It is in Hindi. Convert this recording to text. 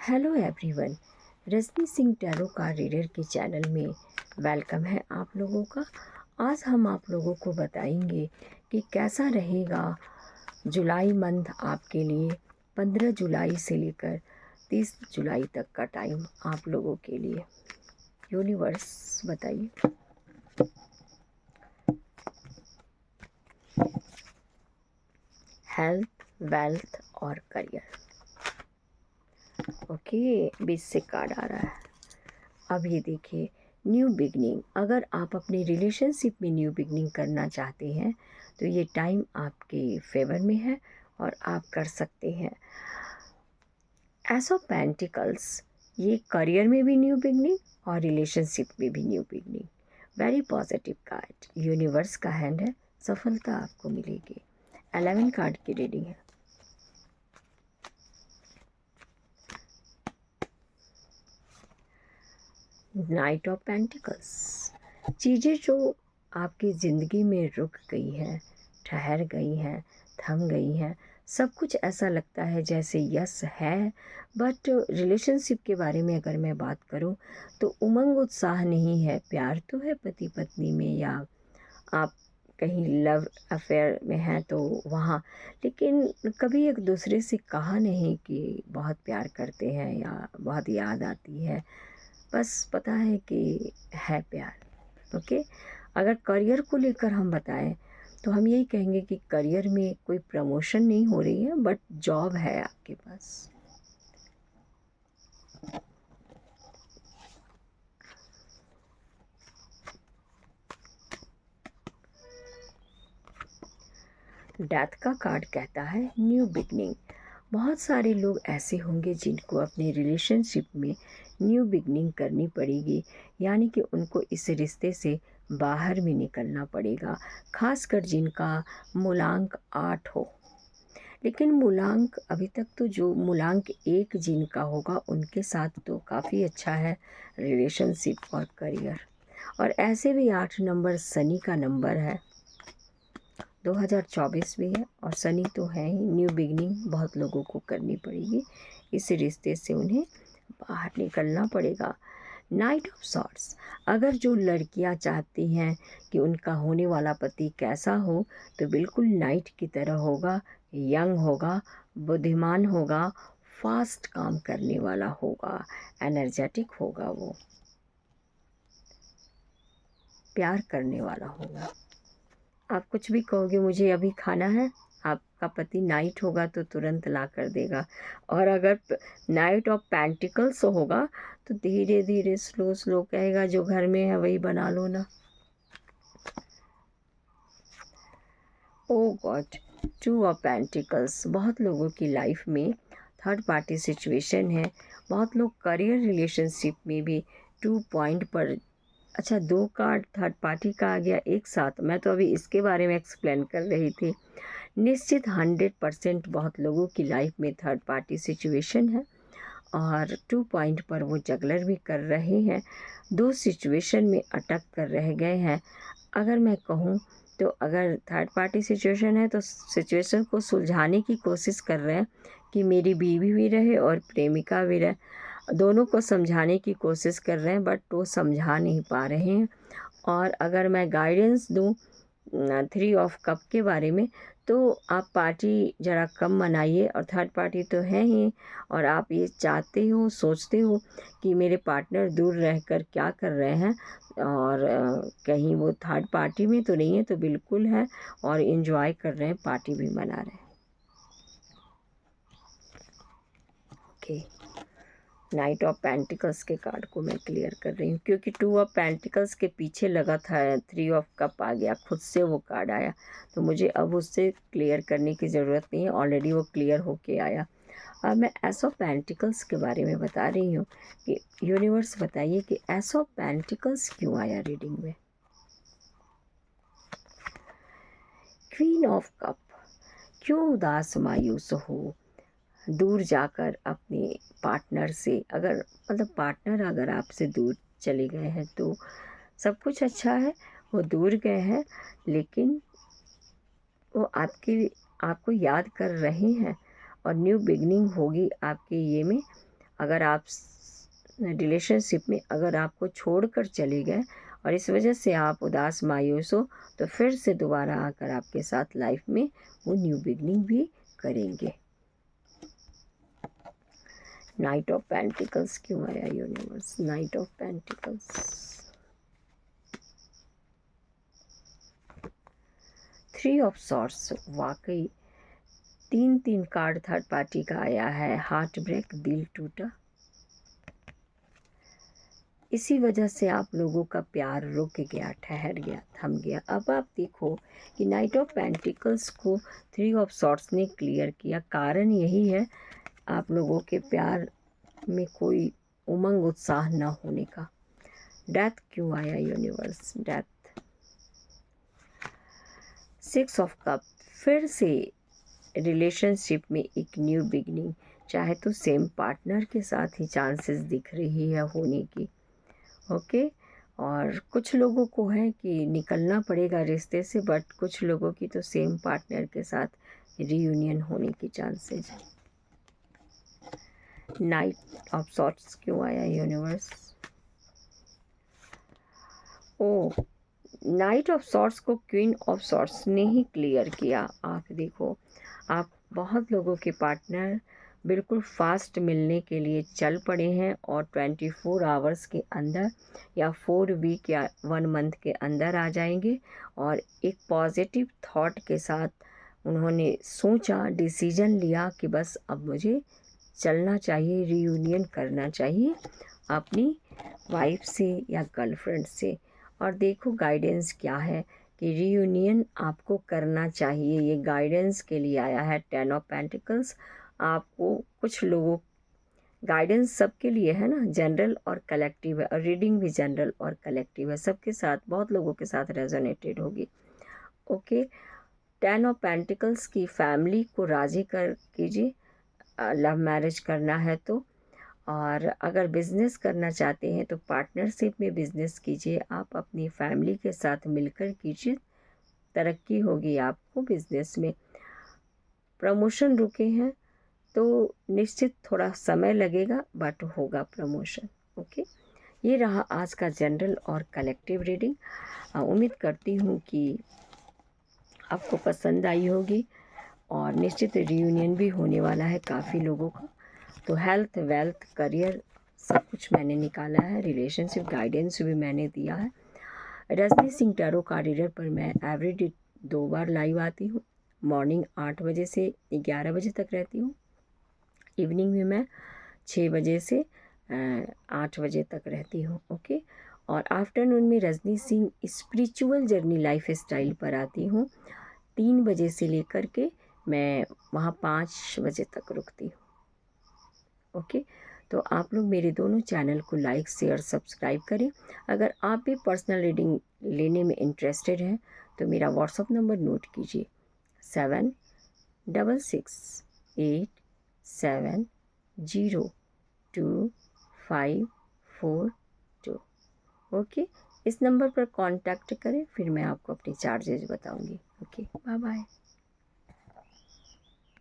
Hello everyone. Rajni Singh tarot card reader के चैनल में वेलकम है आप लोगों का। आज हम आप लोगों को बताएंगे कि कैसा रहेगा जुलाई मंथ आपके लिए। 15 जुलाई से लेकर 30 जुलाई तक का टाइम आप लोगों के लिए। यूनिवर्स बताइए। हेल्थ, वेल्थ और करियर। ओके, 20 से कार्ड आ रहा है। अब ये देखिए, न्यू बिगनिंग। अगर आप अपने रिलेशनशिप में न्यू बिगनिंग करना चाहते हैं तो ये टाइम आपके फेवर में है और आप कर सकते हैं। एस ऑफ पेंटिकल्स, ये करियर में भी न्यू बिगनिंग और रिलेशनशिप में भी new beginning. Very positive card, universe का हैंड है, सफलता आपको मिलेगी। 11 कार्ड की रीडिंग है। नाइट ऑफ पेंटिकल्स, चीज़ें जो आपकी ज़िंदगी में रुक गई हैं, ठहर गई हैं, थम गई हैं, सब कुछ ऐसा लगता है जैसे यस है, बट रिलेशनशिप के बारे में अगर मैं बात करूं तो उमंग उत्साह नहीं है। प्यार तो है पति पत्नी में, या आप कहीं लव अफेयर में हैं तो वहाँ, लेकिन कभी एक दूसरे से कहा नहीं कि बहुत प्यार करते हैं या बहुत याद आती है। बस पता है कि है प्यार। ओके, अगर करियर को लेकर हम बताएं तो हम यही कहेंगे कि करियर में कोई प्रमोशन नहीं हो रही है, बट जॉब है आपके पास। डेथ का कार्ड कहता है न्यू बिगनिंग। बहुत सारे लोग ऐसे होंगे जिनको अपने रिलेशनशिप में न्यू बिगनिंग करनी पड़ेगी, यानी कि उनको इस रिश्ते से बाहर में निकलना पड़ेगा, खासकर जिनका मूलांक 8 हो। लेकिन मूलांक अभी तक तो जो मूलांक 1 जिनका होगा उनके साथ तो काफ़ी अच्छा है रिलेशनशिप और करियर। और ऐसे भी 8 नंबर शनि का नंबर है। 2024 भी है और शनि तो है ही। न्यू बिगनिंग बहुत लोगों को करनी पड़ेगी, इस रिश्ते से उन्हें बाहर निकलना पड़ेगा। नाइट ऑफ सॉर्ट्स, अगर जो लड़कियां चाहती हैं कि उनका होने वाला पति कैसा हो तो बिल्कुल नाइट की तरह होगा। यंग होगा, बुद्धिमान होगा, फास्ट काम करने वाला होगा, एनर्जेटिक होगा, वो प्यार करने वाला होगा। आप कुछ भी कहोगे मुझे अभी खाना है, आपका पति नाइट होगा तो तुरंत ला कर देगा। और अगर नाइट ऑफ पेंटिकल्स होगा तो धीरे धीरे स्लो स्लो कहेगा जो घर में है वही बना लो ना। ओ गॉड, 2 ऑफ पेंटिकल्स, बहुत लोगों की लाइफ में थर्ड पार्टी सिचुएशन है। बहुत लोग करियर रिलेशनशिप में भी 2 पॉइंट पर। अच्छा, 2 कार्ड थर्ड पार्टी का आ गया एक साथ। मैं तो अभी इसके बारे में एक्सप्लेन कर रही थी। निश्चित 100% बहुत लोगों की लाइफ में थर्ड पार्टी सिचुएशन है और 2 पॉइंट पर वो जगलर भी कर रहे हैं, 2 सिचुएशन में अटक कर रह गए हैं। अगर मैं कहूँ तो अगर थर्ड पार्टी सिचुएशन है तो सिचुएशन को सुलझाने की कोशिश कर रहे हैं कि मेरी बीवी भी रहे और प्रेमिका भी रहे, दोनों को समझाने की कोशिश कर रहे हैं, बट वो समझा नहीं पा रहे हैं। और अगर मैं गाइडेंस दूँ 3 ऑफ कप के बारे में तो आप पार्टी ज़रा कम मनाइए, और थर्ड पार्टी तो है ही, और आप ये चाहते हो, सोचते हो कि मेरे पार्टनर दूर रहकर क्या कर रहे हैं, और कहीं वो थर्ड पार्टी में तो नहीं है, तो बिल्कुल है और इन्जॉय कर रहे हैं, पार्टी भी मना रहे हैं। ओके, नाइट ऑफ पेंटिकल्स के कार्ड को मैं क्लियर कर रही हूँ क्योंकि 2 ऑफ पेंटिकल्स के पीछे लगा था 3 ऑफ कप आ गया, खुद से वो कार्ड आया, तो मुझे अब उससे क्लियर करने की ज़रूरत नहीं है, ऑलरेडी वो क्लियर होके आया। अब मैं एस ऑफ पेंटिकल्स के बारे में बता रही हूँ कि यूनिवर्स बताइए कि एस ऑफ पेंटिकल्स क्यों आया रीडिंग में। क्वीन ऑफ कप, क्यों उदास मायूस हो, दूर जाकर अपने पार्टनर से, अगर मतलब पार्टनर अगर आपसे दूर चले गए हैं तो सब कुछ अच्छा है, वो दूर गए हैं लेकिन वो आपको याद कर रहे हैं और न्यू बिगनिंग होगी आपके ये में। अगर आप रिलेशनशिप में अगर आपको छोड़कर चले गए और इस वजह से आप उदास मायूस हो, तो फिर से दोबारा आकर आपके साथ लाइफ में वो न्यू बिगनिंग भी करेंगे। नाइट ऑफ पेंटिकल्स क्यों आया universe? Knight of pentacles, three of swords, वाकई तीन तीन कार्ड थर्ड पार्टी का आया है। हार्ट ब्रेक, दिल टूटा, इसी वजह से आप लोगों का प्यार रुक गया, ठहर गया, थम गया। अब आप देखो कि नाइट ऑफ पेंटिकल्स को थ्री ऑफ सॉर्ट्स ने क्लियर किया। कारण यही है आप लोगों के प्यार में कोई उमंग उत्साह न होने का। डेथ क्यों आया universe? Death, six of cup, फिर से रिलेशनशिप में एक न्यू बिगनिंग, चाहे तो सेम पार्टनर के साथ ही चांसेस दिख रही है होने की। ओके, और कुछ लोगों को है कि निकलना पड़ेगा रिश्ते से, बट कुछ लोगों की तो सेम पार्टनर के साथ रीयूनियन होने की चांसेस है। नाइट ऑफ सॉर्ट्स क्यों आया universe? Oh, knight of swords को क्वीन ऑफ सॉर्ट्स ने ही क्लियर किया। आप देखो, आप बहुत लोगों के पार्टनर बिल्कुल फास्ट मिलने के लिए चल पड़े हैं और 24 आवर्स के अंदर या 4 वीक या 1 मंथ के अंदर आ जाएंगे। और एक पॉजिटिव थॉट के साथ उन्होंने सोचा, डिसीजन लिया कि बस अब मुझे चलना चाहिए, रीयूनियन करना चाहिए अपनी वाइफ से या गर्लफ्रेंड से। और देखो गाइडेंस क्या है कि रीयूनियन आपको करना चाहिए। ये गाइडेंस के लिए आया है 10 ऑफ पेंटिकल्स। आपको कुछ लोगों, गाइडेंस सबके लिए है ना, जनरल और कलेक्टिव है, और रीडिंग भी जनरल और कलेक्टिव है, सबके साथ, बहुत लोगों के साथ रेजोनेटेड होगी। ओके, 10 ऑफ पेंटिकल्स की फैमिली को राज़ी कर कीजिए, लव मैरिज करना है तो। और अगर बिज़नेस करना चाहते हैं तो पार्टनरशिप में बिज़नेस कीजिए, आप अपनी फैमिली के साथ मिलकर कीजिए, तरक्की होगी आपको बिज़नेस में। प्रमोशन रुके हैं तो निश्चित थोड़ा समय लगेगा, बट होगा प्रमोशन। ओके, ये रहा आज का जनरल और कलेक्टिव रीडिंग। उम्मीद करती हूँ कि आपको पसंद आई होगी, और निश्चित रियूनियन भी होने वाला है काफ़ी लोगों का। तो हेल्थ, वेल्थ, करियर, सब कुछ मैंने निकाला है। रिलेशनशिप गाइडेंस भी मैंने दिया है। Rajni Singh tarot card reader पर मैं एवरीडे 2 बार लाइव आती हूँ। मॉर्निंग 8 बजे से 11 बजे तक रहती हूँ। इवनिंग में मैं 6 बजे से 8 बजे तक रहती हूँ। ओके, और आफ्टरनून में Rajni Singh spiritual journey life style पर आती हूँ। 3 बजे से लेकर के मैं वहाँ 5 बजे तक रुकती हूँ। ओके, तो आप लोग मेरे दोनों चैनल को लाइक, शेयर, सब्सक्राइब करें। अगर आप भी पर्सनल रीडिंग लेने में इंटरेस्टेड हैं तो मेरा व्हाट्सअप नंबर नोट कीजिए, 7668702542। ओके, इस नंबर पर कांटेक्ट करें, फिर मैं आपको अपने चार्जेस बताऊंगी। Okay, bye bye.